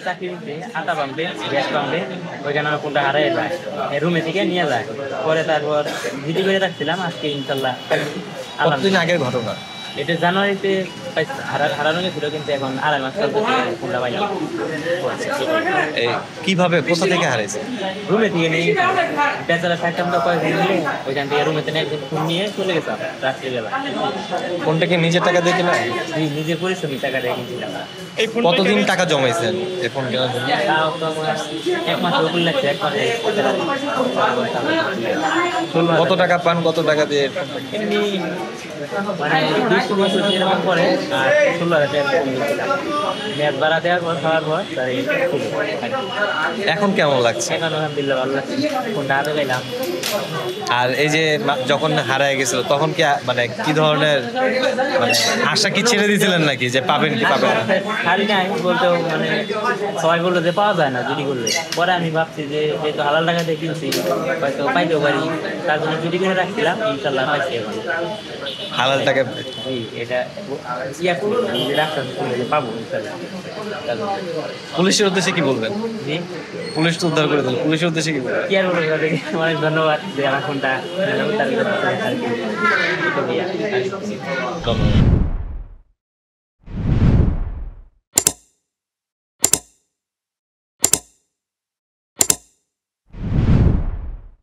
চাকরি আটা পাম্পে গ্যাস পাম্পে ওইখানে আমার ফোনটা হারাই যায়, রুমে থেকে নিয়ে যায়। পরে তারপর ভিডিও করে রাখছিলাম, আজকে ইনশাল্লাহ। কতদিন আগের ঘটনা এটা? জানুয়ারিতে হারানো গেছিল, কিন্তু এখন 2.5 মাস চলতেছে ফোনটা পাইলাম। কিভাবে, কোথা থেকে হারাইছে? রুমে থেকে নিয়ে বেচারা থাকতাম তো কয়েকদিন মিলে, ওইখান থেকে রুমে থেকে একদিন ফোন নিয়ে চলে গেছিলাম রাত্রিবেলা। ফোনটা কি নিজের টাকা দিয়ে কিনা? নিজের পরিশ্রমী টাকা দিয়ে কিনছিলাম। কতদিন টাকা জমাইছেন এই ফোন কেনার জন্য? তাও তো আমার 1 মাস উপর লাগছে, 1 মাসে। কত টাকা পান, কত টাকা দিয়ে? এমনি মানে 200 বছর এরকম করে, আর 16,000 টাকা ফোন দিয়েছিলাম। মেয়াদ বাড়া দেওয়ার পর খাওয়ার পর তার এখন কেমন লাগছে? এখন আলহামদুলিল্লাহ ভালো লাগছে, ফোনটা হাতে পেলাম। আর এই যে যখন হারায় গেছিল তখন কি মানে কি ধরনের মানে আশা কি ছেড়ে দিয়েছিলেন নাকি যে পাবেন কি পাবেন না? হারি নাই বলতেও মানে সবাই বললো যে পাওয়া যায় না চুরি করলে। পরে আমি ভাবছি যে যেহেতু হালাল টাকা দিয়ে কিনছি, হয়তো পাইতেও পারি, তার জন্য চুরি করে রাখছিলাম। ইনশাল্লাহ পাইছি এখন হালাল টাকা। এটা ইয়া করি, আমি যে রাখতাম পাবো ইনশাল্লাহ। পুলিশের উদ্দেশ্যে কি বলবেন? জি, পুলিশ তো উদ্ধার করে দিল, পুলিশের উদ্দেশ্যে কি বলবেন? কি আর বলবো, তাদেরকে অনেক ধন্যবাদ যে আমার ফোনটা